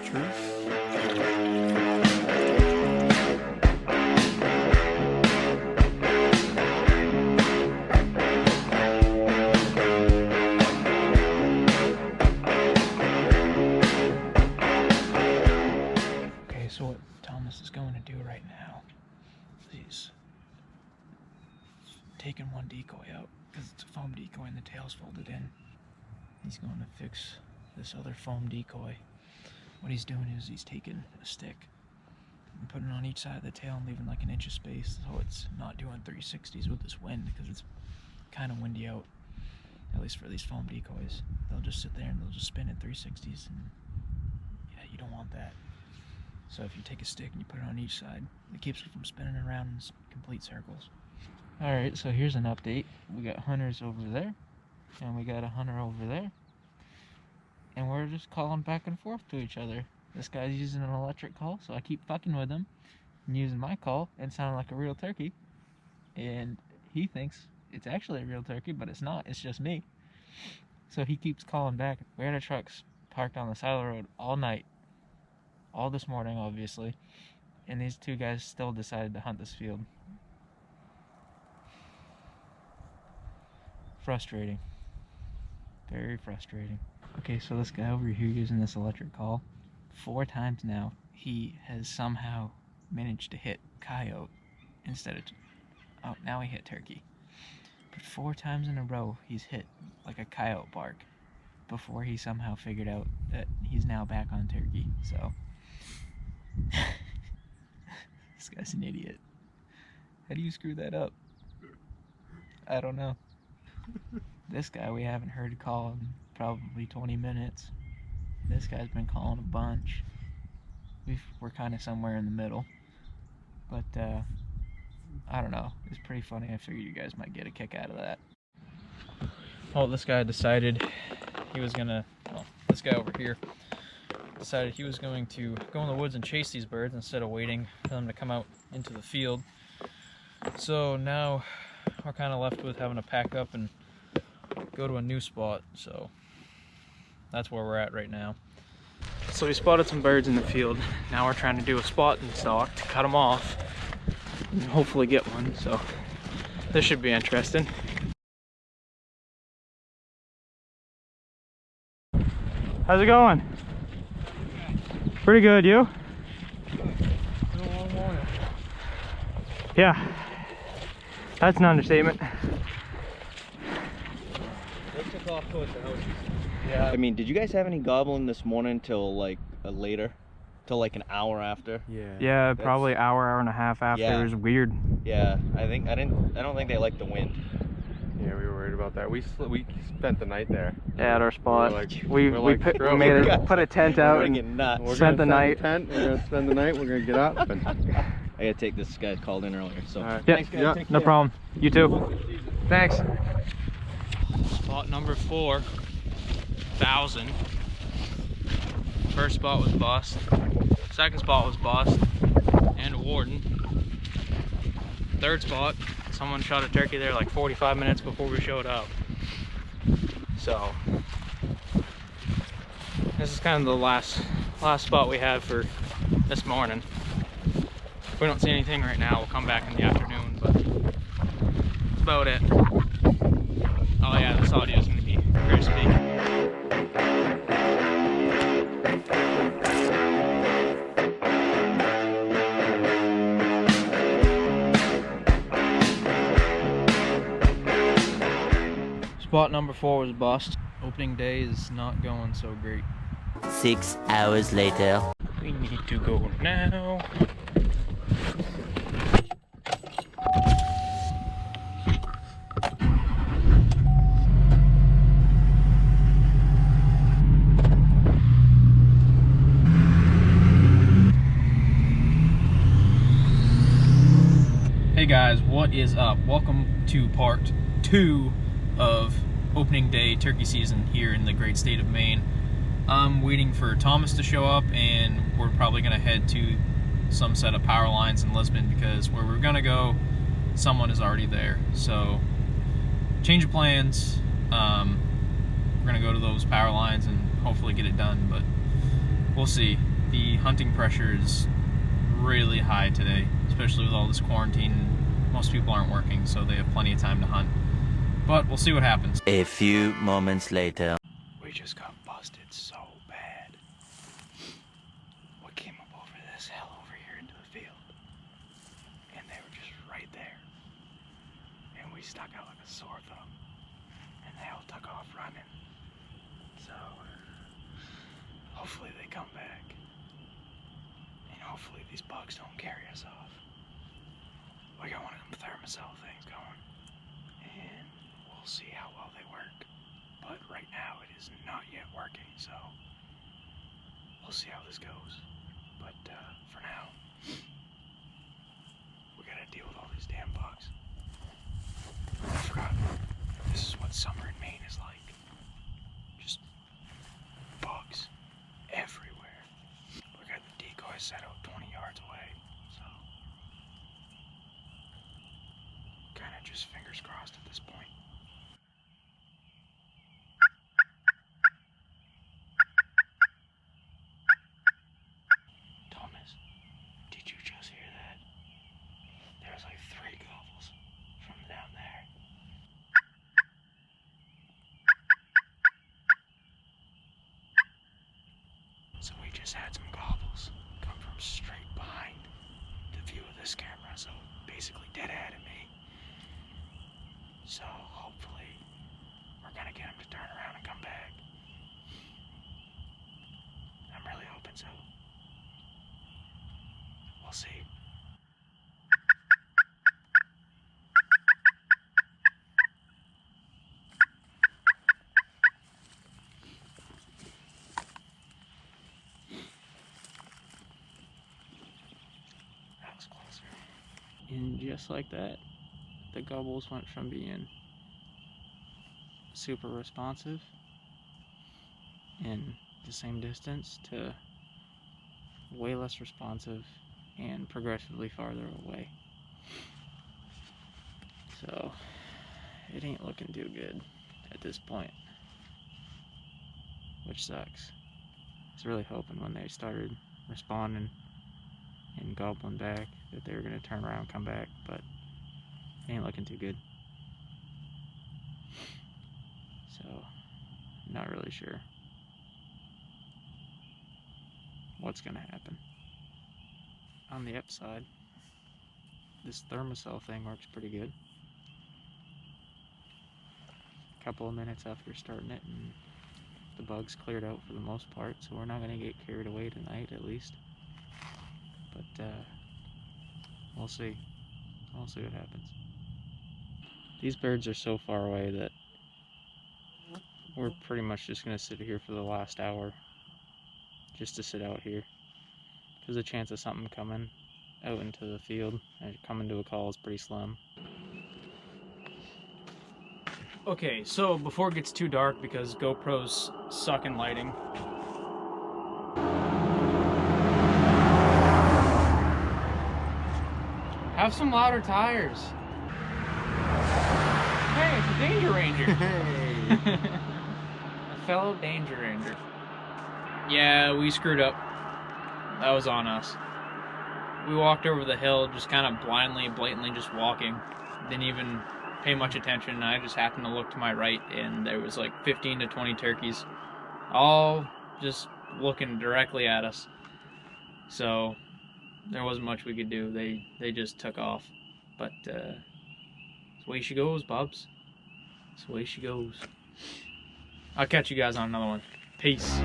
truth. Okay, so what Thomas is going to do right now, he's taking one decoy out because it's a foam decoy and the tail's folded in. He's going to fix this other foam decoy. What he's doing is he's taking a stick and putting it on each side of the tail and leaving like an inch of space so it's not doing 360s with this wind, because it's kind of windy out, at least for these foam decoys. They'll just sit there and they'll just spin in 360s, and yeah, you don't want that. So if you take a stick and you put it on each side, it keeps it from spinning around in complete circles. Alright, so here's an update. We got hunters over there, and we got a hunter over there. And we're just calling back and forth to each other. This guy's using an electric call, so I keep fucking with him and using my call and sounding like a real turkey. And he thinks it's actually a real turkey, but it's not. It's just me. So he keeps calling back. We had our trucks parked on the side of the road all night. All this morning, obviously. And these two guys still decided to hunt this field. Frustrating. Very frustrating. Okay, so this guy over here using this electric call, 4 times now, he has somehow managed to hit coyote instead of, oh, now he hit turkey. But 4 times in a row, he's hit like a coyote bark before he somehow figured out that he's now back on turkey, so. This guy's an idiot. How do you screw that up? I don't know. This guy we haven't heard call in probably 20 minutes. This guy's been calling a bunch. We're kind of somewhere in the middle. But, I don't know. It's pretty funny. I figured you guys might get a kick out of that. Well, this guy decided he was gonna, well, this guy over here decided he was going to go in the woods and chase these birds instead of waiting for them to come out into the field. So now we're kind of left with having to pack up and go to a new spot, so that's where we're at right now. So we spotted some birds in the field. Now we're trying to do a spot and stalk to cut them off and hopefully get one, so this should be interesting. How's it going? Pretty good, you? Been a long morning. Yeah, that's an understatement. Off towards the house. Yeah. I mean, did you guys have any gobbling this morning till like later? Till like an hour after? Yeah, probably hour and a half after. Yeah. It was weird. Yeah, I don't think they like the wind. Yeah, we were worried about that. We spent the night there. Yeah, at our spot. We We're put a tent out and spent the night. We're gonna spend the night. We're gonna get up. And I gotta take this guy called in earlier. So right. Yeah, thanks, guys. yeah, Take no care. problem. You too. Thanks. Spot number 4, 1,000. First spot was bust. Second spot was bust and a warden. Third spot, someone shot a turkey there like 45 minutes before we showed up. So this is kind of the last spot we have for this morning. If we don't see anything right now, we'll come back in the afternoon, but that's about it. Oh yeah, this audio is going to be crispy. Spot number 4 was bust. Opening day is not going so great. 6 hours later. We need to go now. Hey guys, what is up? Welcome to part 2 of opening day turkey season here in the great state of Maine. I'm waiting for Thomas to show up, and we're probably gonna head to some set of power lines in Lisbon because where we're gonna go, someone is already there. So change of plans. We're gonna go to those power lines and hopefully get it done, but we'll see. the hunting pressure is really high today, especially with all this quarantine. Most people aren't working, so they have plenty of time to hunt. But we'll see what happens. A few moments later. We just got busted so bad. We came up over this hill over here into the field, and they were just right there. And we stuck out like a sore thumb, and they all took off running. So hopefully they come back, and hopefully these bugs don't carry us off. We got one of them thermocell things going, and we'll see how well they work. But right now it is not yet working, so we'll see how this goes. But for now, we gotta deal with all these damn bugs. I forgot, this is what summer in Maine is like. Just bugs everywhere. We got the decoy set out 20 yards away, so kind of just fingers crossed at this point. Thomas, did you just hear that? There's like 3 gobbles from down there. So we just had some gobbles come from straight behind the view of this camera, so basically dead ahead of me. So hopefully we're gonna get them to turn around and come back. I'm really hoping so. We'll see. That was closer. And just like that, the gobbles went from being super responsive in the same distance to way less responsive and progressively farther away. So it ain't looking too good at this point, which sucks. I was really hoping when they started responding and gobbling back that they were gonna turn around and come back, but it ain't looking too good. So not really sure what's gonna happen. On the upside, this thermocell thing works pretty good. A couple of minutes after starting it, and the bugs cleared out for the most part, so we're not gonna get carried away tonight at least. But we'll see. We'll see what happens. These birds are so far away that we're pretty much just gonna sit here for the last hour, just to sit out here, because the chance of something coming out into the field and coming to a call is pretty slim. Okay, so before it gets too dark, because GoPros suck in lighting, have some louder tires. Hey, it's a Danger Ranger. Hey. A fellow Danger Ranger. Yeah, we screwed up. That was on us. We walked over the hill just kind of blindly, blatantly just walking. Didn't even pay much attention. I just happened to look to my right and there was like 15 to 20 turkeys all just looking directly at us. So there wasn't much we could do. They just took off. But it's the way she goes, Bubs. It's the way she goes. I'll catch you guys on another one. Peace.